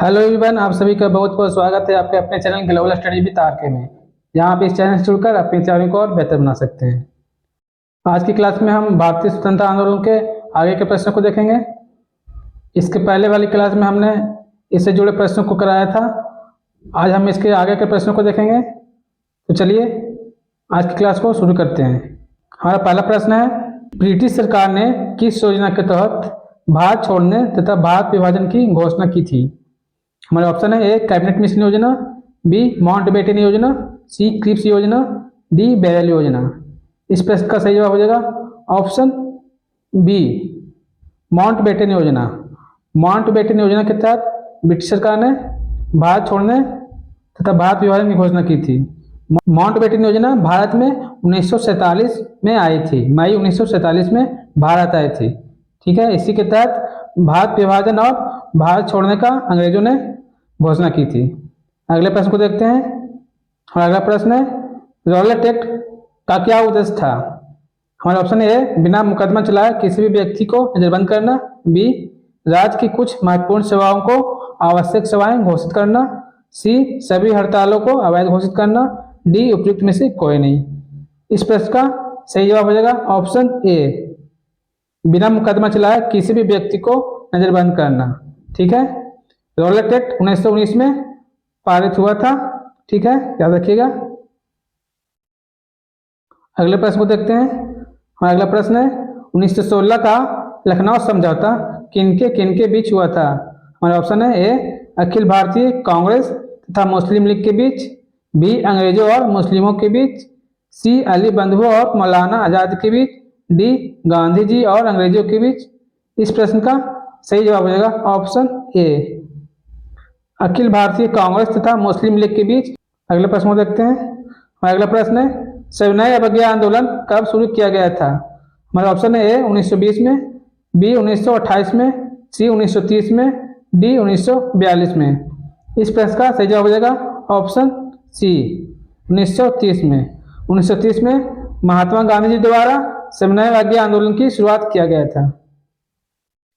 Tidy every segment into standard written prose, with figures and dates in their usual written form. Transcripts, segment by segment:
Hello everyone, आप सभी का बहुत बहुत स्वागत है आपके अपने channel global study with RK में। यहाँ आप इस चैनल से जुड़कर अपनी तैयारी को और बेहतर बना सकते हैं। आज की क्लास में हम भारतीय स्वतंत्रता आंदोलन के आगे के प्रश्नों को देखेंगे। इसके पहले वाली क्लास में हमने इससे जुड़े प्रश्नों को कराया था। आज हम इसके आगे के प्रश्नों को देखेंगे। तो चलिए आज की क्लास को शुरू करते हैं। हमारा पहला प्रश्न है, ब्रिटिश सरकार ने किस योजना के तहत भारत छोड़ने तथा भारत विभाजन की घोषणा की थी? हमारे ऑप्शन है ए कैबिनेट मिशन योजना, बी माउंटबेटन योजना, सी क्रिप्स योजना, डी बेरेल योजना। इस प्रश्न का सही जवाब हो जाएगा ऑप्शन बी माउंटबेटन योजना। माउंटबेटन योजना के तहत ब्रिटिश सरकार ने भारत छोड़ने तथा भारत विभाजन की घोषणा की थी। माउंटबेटन योजना भारत में 1947 में आई थी। मई 1947 में भारत आई थी। ठीक है, इसी के तहत भारत विभाजन और भारत छोड़ने का अंग्रेजों ने घोषणा की थी। अगले प्रश्न को देखते हैं। और अगला प्रश्न है, रॉलेट एक्ट का क्या उद्देश्य था? हमारा ऑप्शन ए बिना मुकदमा चलाए किसी भी व्यक्ति को नजरबंद करना, बी राज्य की कुछ महत्वपूर्ण सेवाओं को आवश्यक सेवाएं घोषित करना, सी सभी हड़तालों को अवैध घोषित करना, डी उपयुक्त में से कोई नहीं। इस प्रश्न का सही जवाब हो जाएगा ऑप्शन ए बिना मुकदमा चलाए किसी भी व्यक्ति को नजरबंद करना। ठीक है, रॉलेट एक्ट 1919 में पारित हुआ था। ठीक है, याद रखिएगा। अगले प्रश्न को देखते हैं। हमारा अगला प्रश्न है, 1916 का लखनऊ समझौता किनके किनके बीच हुआ था? हमारा ऑप्शन है ए अखिल भारतीय कांग्रेस तथा मुस्लिम लीग के बीच, बी अंग्रेजों और मुस्लिमों के बीच, सी अली बंधुओं और मौलाना आजाद के बीच, डी गांधी जी और अंग्रेजों के बीच। इस प्रश्न का सही जवाब हो जाएगा ऑप्शन ए अखिल भारतीय कांग्रेस तथा मुस्लिम लीग के बीच। अगले प्रश्न को देखते हैं। हमारा अगला प्रश्न है, सविनय अवज्ञा आंदोलन कब शुरू किया गया था? हमारा ऑप्शन है ए 1920 में, बी 1928 में, सी 1930 में, डी 1942 में। इस प्रश्न का सही जवाब हो जाएगा ऑप्शन सी 1930 में। 1930 में महात्मा गांधी जी द्वारा सविनय अवज्ञा आंदोलन की शुरुआत किया गया था।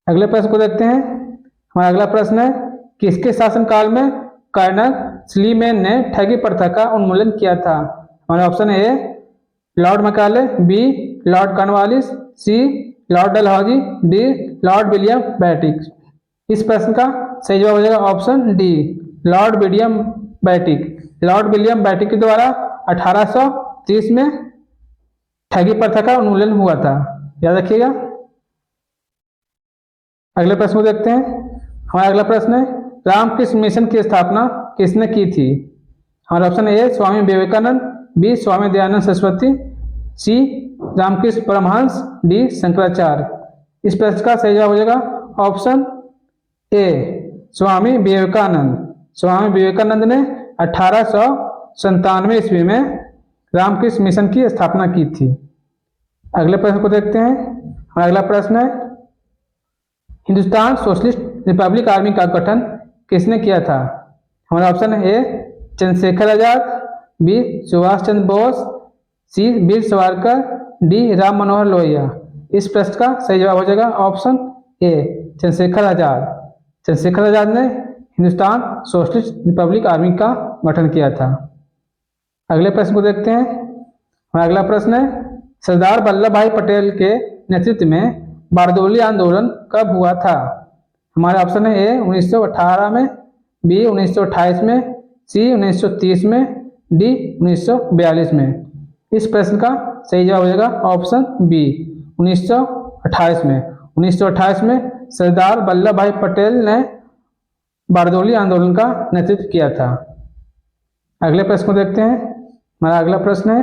अगले प्रश्न को देखते हैं। हमारा अगला प्रश्न है, किसके शासनकाल में कर्नल स्लीमैन ने ठगी प्रथा का उन्मूलन किया था? हमारा ऑप्शन है A Lord Macaulay, B Lord Cornwallis, C Lord Dalhousie, D Lord William Bentinck. इस प्रश्न का सही जवाब हो जाएगा option D Lord William Bentinck. Lord William Bentinck के द्वारा 1830 में ठगी प्रथा का उन्मूलन हुआ था। याद रखिएगा। अगले प्रश्न को देखते हैं। हमारा अगला प्रश्न है, रामकृष्ण मिशन की स्थापना किसने की थी? हमारा option A Swami Vivekananda, B Swami Dayanand Saraswati, C Ramakrishna Paramhansa, D Shankaracharya. इस प्रश्न का सही जवाब हो जाएगा ऑप्शन ए स्वामी विवेकानंद। स्वामी विवेकानंद ने 1897 ईस्वी में रामकृष्ण मिशन की स्थापना की थी। अगले प्रश्न को देखते हैं। हमारा अगला प्रश्न है, हिंदुस्तान सोशलिस्ट रिपब्लिक आर्मी का गठन किसने किया था? हमारा ऑप्शन है ए चंद्रशेखर आजाद, बी सुभाष चंद्र बोस, सी वीर सावरकर, डी राम मनोहर लोहिया। इस प्रश्न का सही जवाब हो जाएगा ऑप्शन ए चंद्रशेखर आजाद। चंद्रशेखर आजाद ने हिंदुस्तान सोशलिस्ट रिपब्लिक आर्मी का गठन किया था। अगले प्रश्न को देखते हैं। हमारा अगला प्रश्न है, सरदार वल्लभ भाई पटेल के नेतृत्व में बारदोली आंदोलन कब हुआ था? हमारा ऑप्शन है ए 1918 में, बी 1928 में, सी 1930 में, डी 1942 में। इस प्रश्न का सही जवाब हो जाएगा ऑप्शन बी 1928 में। 1928 में सरदार वल्लभ भाई पटेल ने बारदोली आंदोलन का नेतृत्व किया था। अगले प्रश्न को देखते हैं। हमारा अगला प्रश्न है,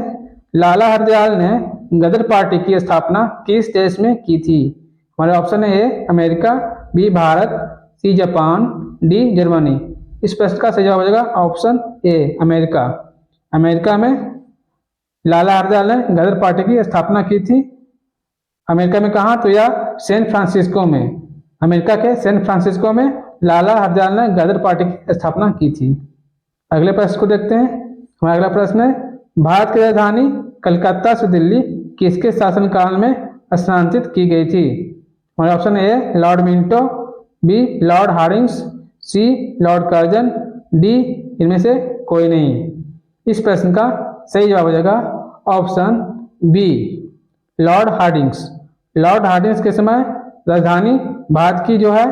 लाला हरदयाल ने गदर पार्टी की स्थापना किस देश में की थी? हमारे ऑप्शन है A America, B Bharat, C Japan, D Germany. इस प्रश्न का सही जवाब हो जाएगा ऑप्शन ए अमेरिका। अमेरिका में लाला हरदयाल ने गदर पार्टी की स्थापना की थी। अमेरिका में कहाँ? तो यह सैन फ्रांसिस्को में, अमेरिका के सैन फ्रांसिस्को में लाला हरदयाल ने गदर पार्टी की स्थापना की थी। अगले प्रश्न को देखते हैं। हमारा अगला प्रश्न है, भारत की राजधानी कलकत्ता से दिल्ली किसके शासनकाल में स्थानांतरित की गई थी? हमारा option A Lord Minto, B Lord Hardings, C Lord Curzon, D इनमें से कोई नहीं। इस प्रश्न का सही जवाब हो जाएगा option B Lord Hardings. Lord Hardings के समय राजधानी भारत की जो है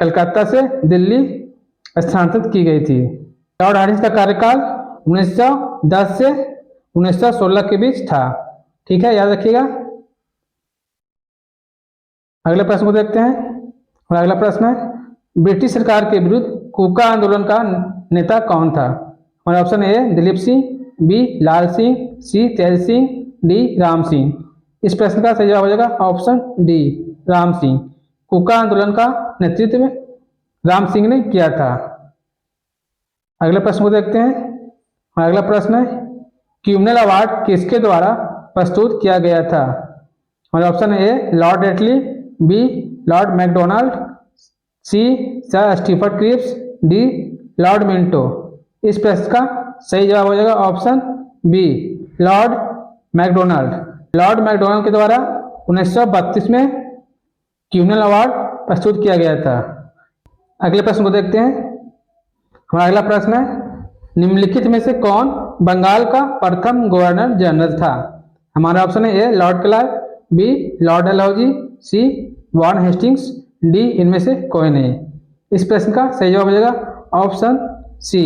कलकत्ता से दिल्ली स्थानांतरित की गई थी। लॉर्ड हार्डिंग्स का कार्यकाल 1910 से 1916 के बीच था। ठीक है, याद रखिएगा। अगले प्रश्न को देखते हैं। और अगला प्रश्न है ब्रिटिश सरकार के विरुद्ध कूका आंदोलन का नेता कौन था? हमारे option A Dilip Singh, B Lal Singh, C Tej Singh, D Ram Singh. इस प्रश्न का सही जवाब हो जाएगा ऑप्शन डी राम सिंह। कूका आंदोलन का नेतृत्व राम सिंह ने किया था। अगले प्रश्न को देखते हैं। और अगला प्रश्न है क्यूमनेल अवार्ड किसके द्वारा प्रस्तुत किया गया था? हमारे option A Lord Attlee, B Lord MacDonald, C Sir Stafford Cripps, D Lord Minto. इस प्रश्न का सही जवाब हो जाएगा option B Lord MacDonald. Lord MacDonald के द्वारा 1932 में क्यूमनेल अवार्ड प्रस्तुत किया गया था। अगले प्रश्न को देखते हैं। हमारा अगला प्रश्न है निम्नलिखित में से कौन बंगाल का प्रथम गवर्नर जनरल था? हमारा ऑप्शन है A Lord Clive, B Lord Dalhousie, C Warren Hastings, D इनमें से कोई नहीं। इस प्रश्न का सही जवाब हो जाएगा option C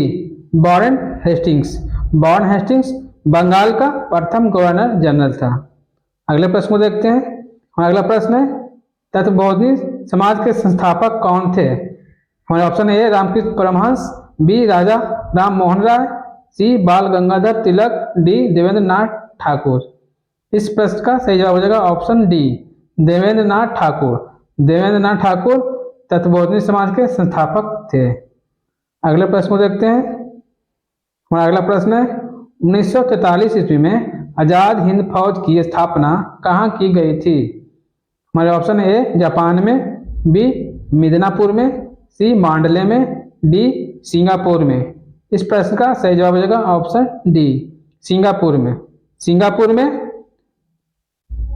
Warren Hastings. Warren Hastings Bengal का प्रथम गवर्नर जनरल था। अगले प्रश्न को देखते हैं। हमारा अगला प्रश्न है तत्वबोधि समाज के संस्थापक कौन थे? हमारे option A Ramakrishna Paramhansa, B Raja Ram Mohan Roy, C Bal Gangadhar Tilak, D Devendra Nath Thakur. इस प्रश्न का सही जवाब हो जाएगा ऑप्शन डी देवेंद्र नाथ ठाकुर। देवेंद्र नाथ ठाकुर तत्वबोधि समाज के संस्थापक थे। अगले प्रश्न को देखते हैं। हमारा अगला प्रश्न है 1943 ईस्वी में आजाद हिंद फौज की स्थापना कहाँ की गई थी? हमारे ऑप्शन ए जापान में, बी मिदनापुर में, सी मांडले में, डी सिंगापुर में। इस प्रश्न का सही जवाब हो जाएगा ऑप्शन डी सिंगापुर में। सिंगापुर में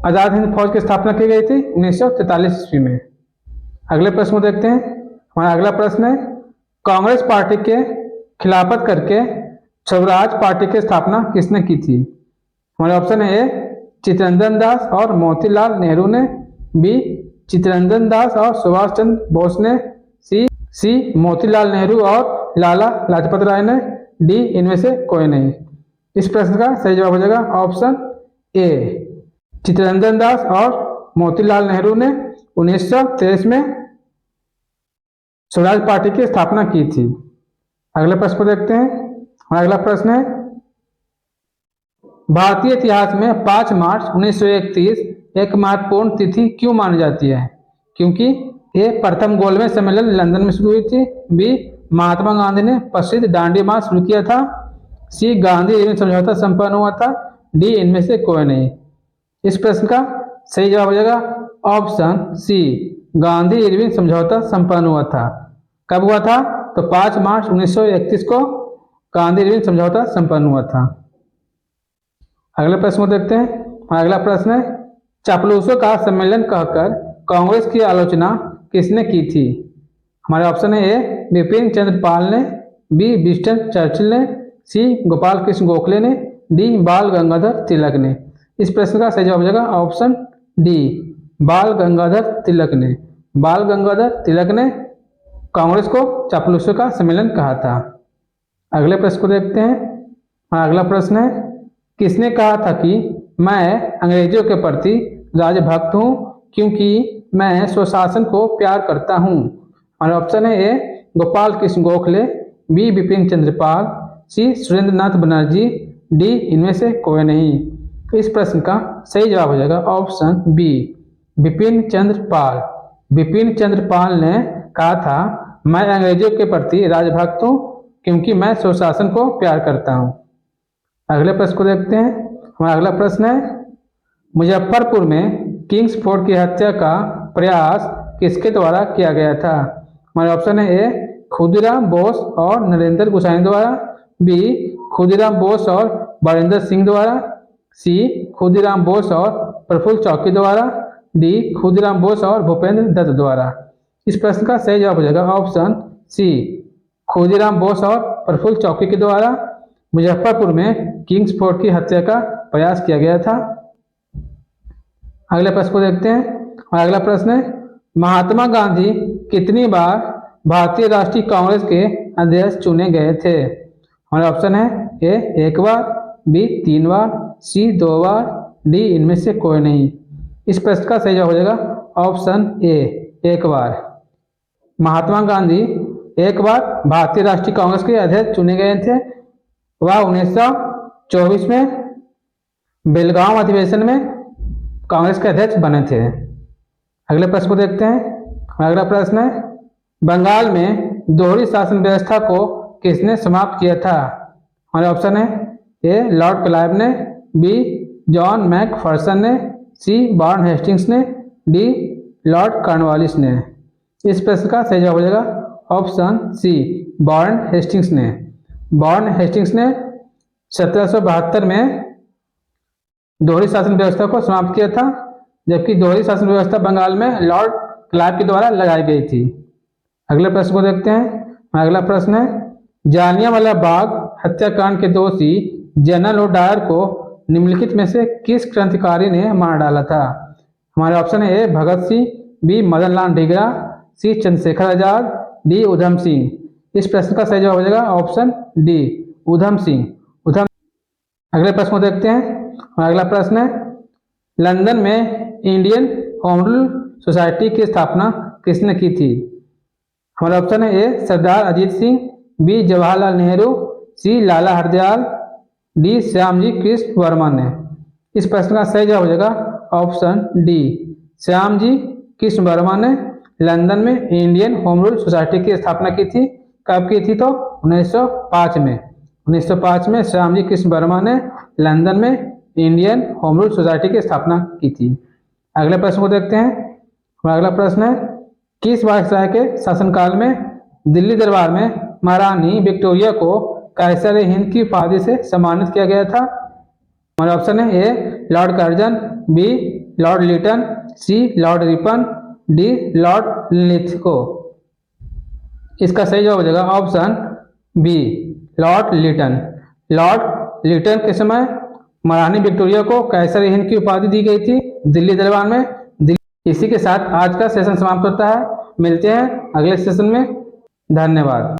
आजाद हिंद फौज की स्थापना की गई थी 1943 ईस्वी में। अगले प्रश्न को देखते हैं। हमारा अगला प्रश्न है कांग्रेस पार्टी के खिलाफत करके स्वराज पार्टी की स्थापना किसने की थी? हमारे ऑप्शन है ए चित्तरंजन दास और मोतीलाल नेहरू ने, बी चित्तरंजन दास और सुभाष चंद्र बोस ने, सी मोतीलाल नेहरू और लाला लाजपत राय ने, डी इनमें से कोई नहीं। इस प्रश्न का सही जवाब हो जाएगा ऑप्शन ए चित्तरंजन दास और मोतीलाल नेहरू ने 1923 में स्वराज पार्टी की स्थापना की थी। अगले प्रश्न को देखते हैं। हमारा अगला प्रश्न है भारतीय इतिहास में 5 मार्च 1931 एक महत्वपूर्ण तिथि क्यों मानी जाती है? क्योंकि ए प्रथम गोलमेज सम्मेलन लंदन में शुरू हुई थी, बी महात्मा गांधी ने प्रसिद्ध दांडी मार्च शुरू किया था, सी गांधी इरविन समझौता संपन्न हुआ था, डी इनमें से कोई नहीं। इस प्रश्न का सही जवाब हो जाएगा ऑप्शन सी गांधी इरविन समझौता संपन्न हुआ था। कब हुआ था? तो 5 मार्च 1931 को गांधी इरविन समझौता संपन्न हुआ था। अगले प्रश्न को देखते हैं। अगला प्रश्न है चापलूसों का सम्मेलन कहकर कांग्रेस की आलोचना किसने की थी? हमारे ऑप्शन है ए बिपिन चंद्र पाल ने, बी विंस्टन चर्चिल ने, सी गोपाल कृष्ण गोखले ने, डी बाल गंगाधर तिलक ने। इस प्रश्न का सही जवाब हो जाएगा ऑप्शन डी बाल गंगाधर तिलक ने। बाल गंगाधर तिलक ने कांग्रेस को चापलूसों का सम्मेलन कहा था। अगले प्रश्न को देखते हैं। अगला प्रश्न है किसने कहा था कि मैं अंग्रेजों के प्रति राजभक्त हूँ क्योंकि मैं स्वशासन को प्यार करता हूँ? हमारा ऑप्शन है ए गोपाल कृष्ण गोखले, बी बिपिन चंद्र पाल, सी सुरेंद्र नाथ बनर्जी, डी इनमें से कोई नहीं। इस प्रश्न का सही जवाब हो जाएगा ऑप्शन बी बिपिन चंद्र पाल। बिपिन चंद्र पाल ने कहा था मैं अंग्रेजों के प्रति राजभक्त हूँ क्योंकि मैं स्वशासन को प्यार करता हूँ। अगले प्रश्न को देखते हैं। हमारा अगला प्रश्न है मुजफ्फरपुर में किंग्स फोर्ट की हत्या का प्रयास किसके द्वारा किया गया था? हमारे ऑप्शन है ए खुदीराम बोस और नरेंद्र गोसाई द्वारा, बी खुदीराम बोस और बरिंदर सिंह द्वारा, सी खुदीराम बोस और प्रफुल्ल चौकी द्वारा, डी खुदीराम बोस और भूपेंद्र दत्त द्वारा। इस प्रश्न का सही जवाब हो जाएगा ऑप्शन सी खुदीराम बोस और प्रफुल्ल चौकी के द्वारा मुजफ्फरपुर में किंग्स फोर्ट की हत्या का प्रयास किया गया था। अगले प्रश्न को देखते हैं। और अगला प्रश्न है, महात्मा गांधी कितनी बार भारतीय राष्ट्रीय कांग्रेस के अध्यक्ष चुने गए थे? हमारा ऑप्शन है ए 1 बार, बी 3 बार, सी 2 बार, डी इनमें से कोई नहीं। इस प्रश्न का सही जवाब हो जाएगा ऑप्शन ए 1 बार। महात्मा गांधी 1 बार भारतीय राष्ट्रीय कांग्रेस के अध्यक्ष चुने गए थे। वह 1924 में बेलगांव अधिवेशन में कांग्रेस के अध्यक्ष बने थे। अगले प्रश्न को देखते हैं। अगला प्रश्न है, बंगाल में दोहरी शासन व्यवस्था को किसने समाप्त किया था? हमारे ऑप्शन है ए लॉर्ड क्लाइव ने, बी जॉन मैकफर्सन ने, सी वारन हेस्टिंग्स ने, डी लॉर्ड कॉर्नवालिस ने। इस प्रश्न का सही जवाब हो जाएगा ऑप्शन सी वारन हेस्टिंग्स ने। वारन हेस्टिंग्स ने 1772 में दोहरी शासन व्यवस्था को समाप्त किया था, जबकि दोहरी शासन व्यवस्था बंगाल में लॉर्ड क्लाइव के द्वारा लगाई गई थी। अगले प्रश्न को देखते हैं। अगला प्रश्न है, जालियांवाला बाग हत्याकांड के दोषी जनरल ओ डायर को निम्नलिखित में से किस क्रांतिकारी ने मार डाला था? हमारे ऑप्शन है ए भगत सिंह, बी मदन लाल ढींगरा, सी चंद्रशेखर आजाद, डी उधम सिंह। इस प्रश्न का सही जवाब हो जाएगा ऑप्शन डी उधम सिंह। अगले प्रश्न को देखते हैं। और अगला प्रश्न है, लंदन में इंडियन होम रूल सोसाइटी की स्थापना किसने की थी? हमारा ऑप्शन है ए सरदार अजीत सिंह, बी जवाहरलाल नेहरू, सी लाला हरदयाल, डी श्यामजी कृष्ण वर्मा ने। इस प्रश्न का सही जवाब हो जाएगा ऑप्शन डी श्यामजी कृष्ण वर्मा ने लंदन में इंडियन होम रूल सोसाइटी की स्थापना की थी। कब की थी? तो 1905 में। 1905 में श्यामजी कृष्ण वर्मा ने लंदन में इंडियन होम रूल सोसाइटी की स्थापना की थी। अगले प्रश्न को देखते हैं। अगला प्रश्न है, किस वायसराय के शासनकाल में दिल्ली दरबार में महारानी विक्टोरिया को कायसर हिंद की उपाधि से सम्मानित किया गया था? हमारा ऑप्शन है A Lord Curzon, B Lord Lytton, C Lord Ripon, D Lord Linlithgow. इसका सही जवाब हो जाएगा option B Lord Lytton. Lord Lytton के समय महारानी विक्टोरिया को कायसर हिंद की उपाधि दी गई थी दिल्ली दरबार में। इसी के साथ आज का सेशन समाप्त होता है। मिलते हैं अगले सेशन में। धन्यवाद।